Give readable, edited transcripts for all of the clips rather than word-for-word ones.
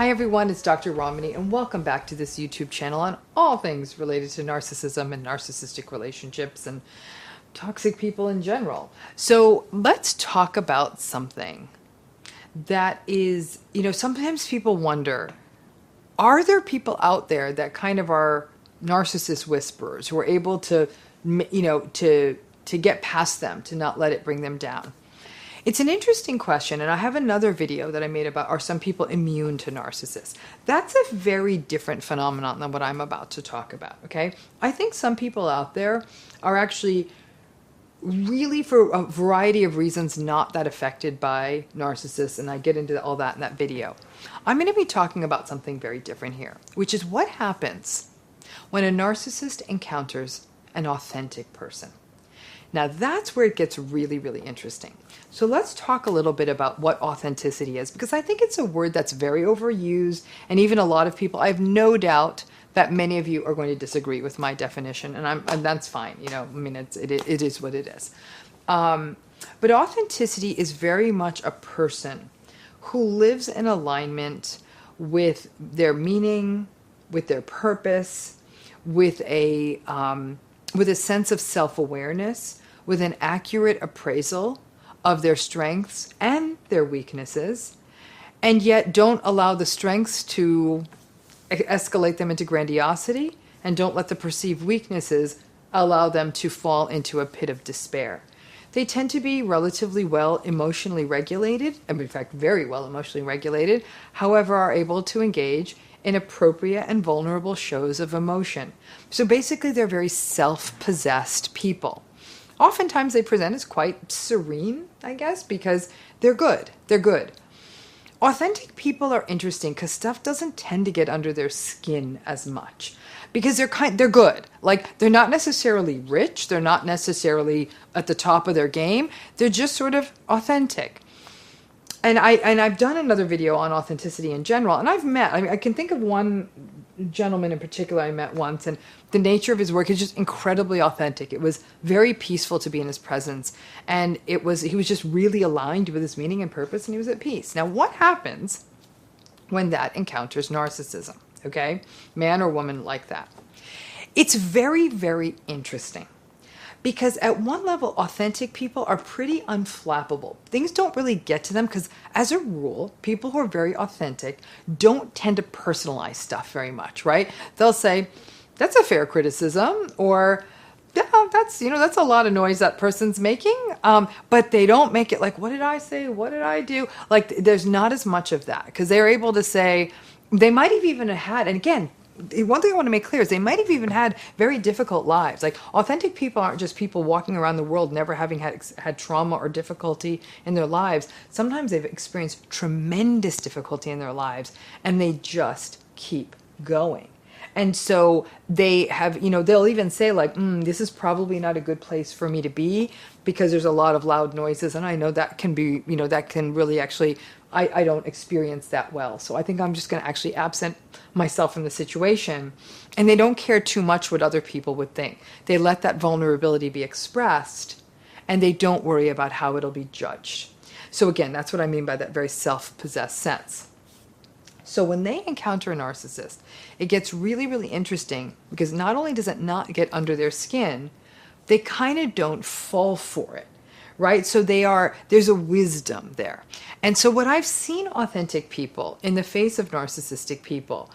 Hi everyone, it's Dr. Ramani and welcome back to this YouTube channel on all things related to narcissism and narcissistic relationships and toxic people in general. So let's talk about something that is, sometimes people wonder, are there people out there that kind of are narcissist whisperers who are able to, to get past them, to not let it bring them down? It's an interesting question, and I have another video that I made about, are some people immune to narcissists? That's a very different phenomenon than what I'm about to talk about, okay? I think some people out there are actually really, for a variety of reasons, not that affected by narcissists, and I get into all that in that video. I'm going to be talking about something very different here, which is what happens when a narcissist encounters an authentic person. Now that's where it gets really, really interesting. So let's talk a little bit about what authenticity is, because I think it's a word that's very overused, and even a lot of people, I have no doubt that many of you are going to disagree with my definition, and that's fine. It is what it is. But authenticity is very much a person who lives in alignment with their meaning, with their purpose, with a sense of self-awareness, with an accurate appraisal of their strengths and their weaknesses, and yet don't allow the strengths to escalate them into grandiosity, and don't let the perceived weaknesses allow them to fall into a pit of despair. They tend to be relatively well emotionally regulated, and in fact very well emotionally regulated, however are able to engage in appropriate and vulnerable shows of emotion. So basically they're very self-possessed people. Oftentimes they present as quite serene, I guess, because they're good. They're good. Authentic people are interesting because stuff doesn't tend to get under their skin as much, because they're good. Like, they're not necessarily rich. They're not necessarily at the top of their game. They're just sort of authentic. And I've done another video on authenticity in general, and I can think of one gentleman in particular I met once, and the nature of his work is just incredibly authentic. It was very peaceful to be in his presence, and he was just really aligned with his meaning and purpose, and he was at peace. Now, what happens when that encounters narcissism? Okay, man or woman like that? It's very, very interesting. Because at one level, authentic people are pretty unflappable. Things don't really get to them because, as a rule, people who are very authentic don't tend to personalize stuff very much, right? They'll say, that's a fair criticism, or yeah, that's a lot of noise that person's making. But they don't make it like, what did I say? What did I do? Like, there's not as much of that, because they're able to say, they might have even had, and again, one thing I want to make clear is they might have even had very difficult lives. Like, authentic people aren't just people walking around the world never having had trauma or difficulty in their lives. Sometimes they've experienced tremendous difficulty in their lives, and they just keep going. And so they have, they'll even say like, this is probably not a good place for me to be because there's a lot of loud noises. And I know that can be, that can really actually, I don't experience that well. So I think I'm just going to actually absent myself from the situation. And they don't care too much what other people would think. They let that vulnerability be expressed, and they don't worry about how it'll be judged. So again, that's what I mean by that very self-possessed sense. So when they encounter a narcissist, it gets really, really interesting, because not only does it not get under their skin, they kind of don't fall for it, right? So there's a wisdom there. And so what I've seen authentic people in the face of narcissistic people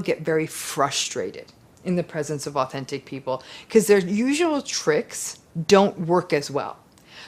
get very frustrated in the presence of authentic people because their usual tricks don't work as well.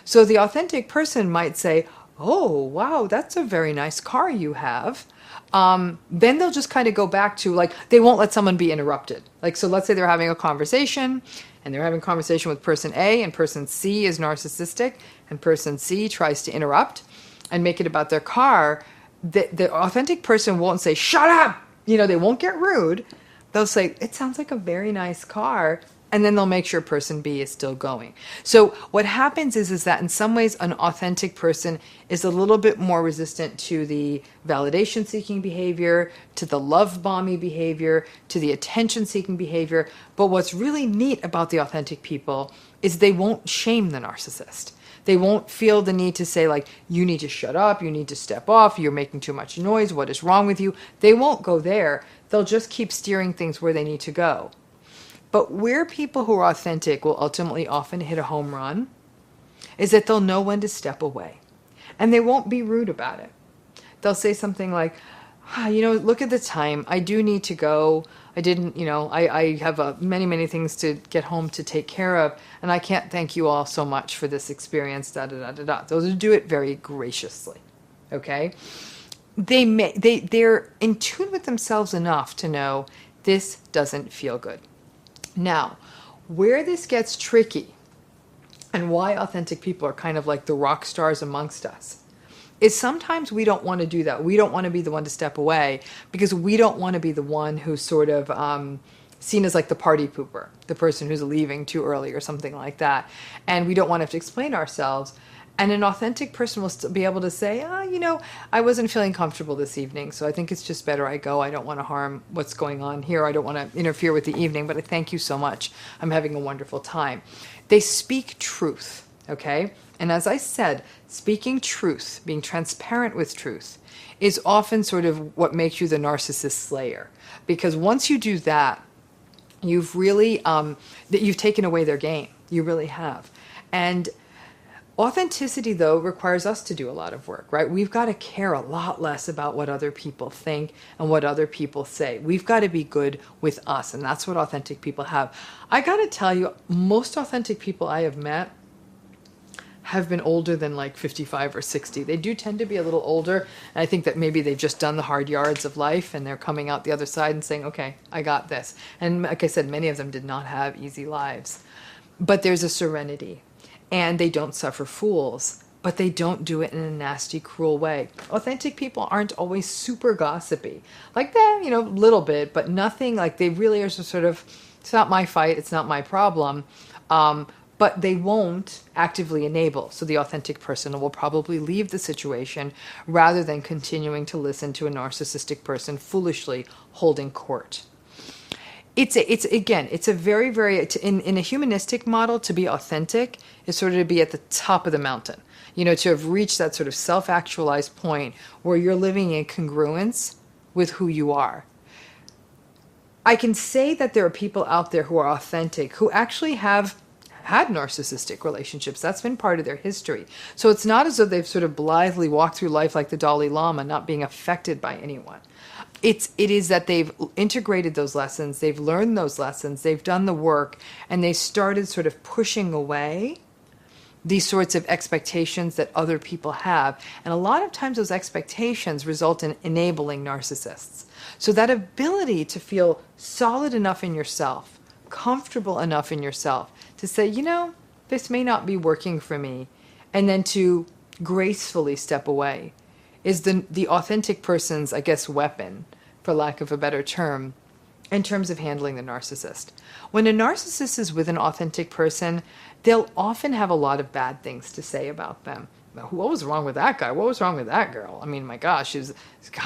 So the authentic person might say, oh, wow, that's a very nice car you have. Then they'll just kind of go back to, like, they won't let someone be interrupted. Like, so let's say they're having a conversation, and they're having a conversation with person A, and person C is narcissistic, and person C tries to interrupt and make it about their car. The authentic person won't say, shut up! They won't get rude. They'll say, it sounds like a very nice car. And then they'll make sure person B is still going. So what happens is that in some ways an authentic person is a little bit more resistant to the validation-seeking behavior, to the love-bombing behavior, to the attention-seeking behavior. But what's really neat about the authentic people is they won't shame the narcissist. They won't feel the need to say, like, you need to shut up, you need to step off, you're making too much noise, what is wrong with you? They won't go there. They'll just keep steering things where they need to go. But where people who are authentic will ultimately often hit a home run is that they'll know when to step away. And they won't be rude about it. They'll say something like, look at the time. I do need to go. I didn't, I have many, many things to get home to take care of. And I can't thank you all so much for this experience, da-da-da-da-da. Those who do it very graciously, okay? They're in tune with themselves enough to know this doesn't feel good. Now, where this gets tricky and why authentic people are kind of like the rock stars amongst us is sometimes we don't want to do that. We don't want to be the one to step away because we don't want to be the one who's sort of seen as like the party pooper, the person who's leaving too early or something like that. And we don't want to have to explain ourselves. And an authentic person will still be able to say, I wasn't feeling comfortable this evening, so I think it's just better I go. I don't want to harm what's going on here. I don't want to interfere with the evening, but I thank you so much. I'm having a wonderful time. They speak truth, okay? And as I said, speaking truth, being transparent with truth, is often sort of what makes you the narcissist slayer. Because once you do that, you've really, you've taken away their game. You really have. And authenticity, though, requires us to do a lot of work, right? We've got to care a lot less about what other people think and what other people say. We've got to be good with us, and that's what authentic people have. I got to tell you, most authentic people I have met have been older than like 55 or 60. They do tend to be a little older, and I think that maybe they've just done the hard yards of life, and they're coming out the other side and saying, okay, I got this. And like I said, many of them did not have easy lives. But there's a serenity. And they don't suffer fools, but they don't do it in a nasty, cruel way. Authentic people aren't always super gossipy. Like that, a little bit, but nothing like they really are sort of, it's not my fight, it's not my problem. But they won't actively enable. So the authentic person will probably leave the situation rather than continuing to listen to a narcissistic person foolishly holding court. It's a very, very, in a humanistic model, to be authentic is sort of to be at the top of the mountain, to have reached that sort of self-actualized point where you're living in congruence with who you are. I can say that there are people out there who are authentic, who actually have had narcissistic relationships. That's been part of their history. So it's not as though they've sort of blithely walked through life like the Dalai Lama, not being affected by anyone. It is that they've integrated those lessons, they've learned those lessons, they've done the work, and they started sort of pushing away these sorts of expectations that other people have. And a lot of times those expectations result in enabling narcissists. So that ability to feel solid enough in yourself, comfortable enough in yourself, to say, this may not be working for me, and then to gracefully step away, is the authentic person's, I guess, weapon, for lack of a better term, in terms of handling the narcissist. When a narcissist is with an authentic person, they'll often have a lot of bad things to say about them. What was wrong with that guy? What was wrong with that girl? I mean, my gosh, is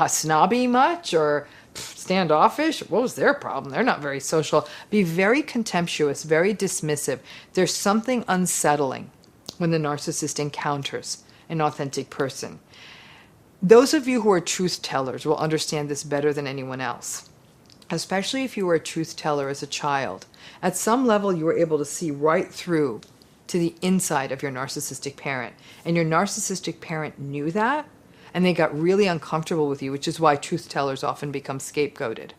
snobby much or standoffish? What was their problem? They're not very social. Be very contemptuous, very dismissive. There's something unsettling when the narcissist encounters an authentic person. Those of you who are truth tellers will understand this better than anyone else, especially if you were a truth teller as a child. At some level, you were able to see right through to the inside of your narcissistic parent, and your narcissistic parent knew that, and they got really uncomfortable with you, which is why truth tellers often become scapegoated.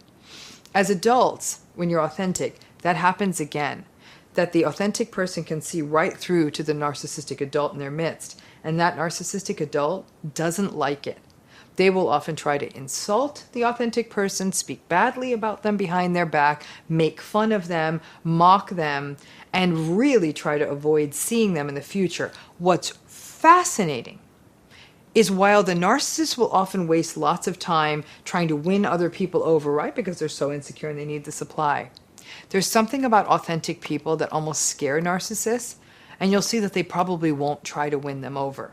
As adults, when you're authentic, that happens again, that the authentic person can see right through to the narcissistic adult in their midst, and that narcissistic adult doesn't like it. They will often try to insult the authentic person, speak badly about them behind their back, make fun of them, mock them, and really try to avoid seeing them in the future. What's fascinating is while the narcissist will often waste lots of time trying to win other people over, right? Because they're so insecure and they need the supply. There's something about authentic people that almost scare narcissists, and you'll see that they probably won't try to win them over.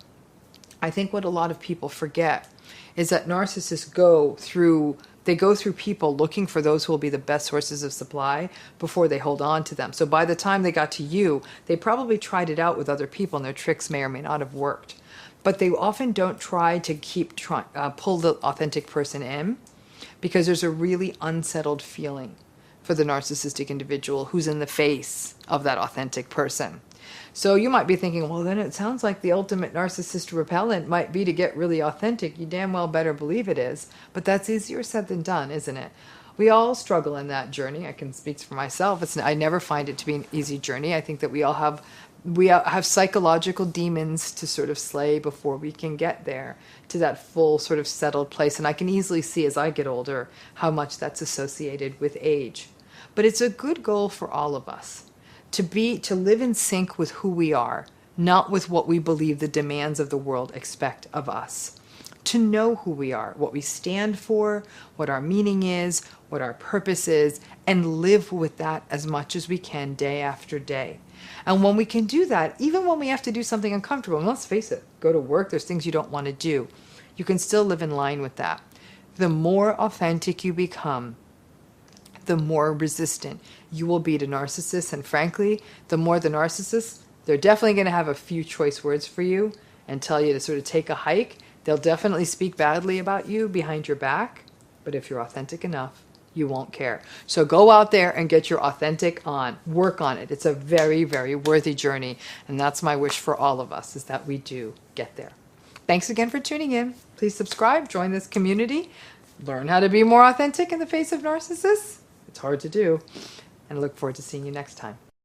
I think what a lot of people forget is that narcissists go through They go through people looking for those who will be the best sources of supply before they hold on to them. So by the time they got to you, they probably tried it out with other people, and their tricks may or may not have worked. But they often don't try to pull the authentic person in, because there's a really unsettled feeling for the narcissistic individual who's in the face of that authentic person. So you might be thinking, well, then it sounds like the ultimate narcissist repellent might be to get really authentic. You damn well better believe it is. But that's easier said than done, isn't it? We all struggle in that journey. I can speak for myself. I never find it to be an easy journey. I think that we have psychological demons to sort of slay before we can get there to that full sort of settled place. And I can easily see as I get older how much that's associated with age. But it's a good goal for all of us to live in sync with who we are, not with what we believe the demands of the world expect of us. To know who we are, what we stand for, what our meaning is, what our purpose is, and live with that as much as we can day after day. And when we can do that, even when we have to do something uncomfortable, and let's face it, go to work, there's things you don't want to do, you can still live in line with that. The more authentic you become, the more resistant you will be to narcissists. And frankly, the more the narcissists, they're definitely going to have a few choice words for you and tell you to sort of take a hike. They'll definitely speak badly about you behind your back. But if you're authentic enough, you won't care. So go out there and get your authentic on. Work on it. It's a very, very worthy journey. And that's my wish for all of us, is that we do get there. Thanks again for tuning in. Please subscribe, join this community, learn how to be more authentic in the face of narcissists. It's hard to do. And I look forward to seeing you next time.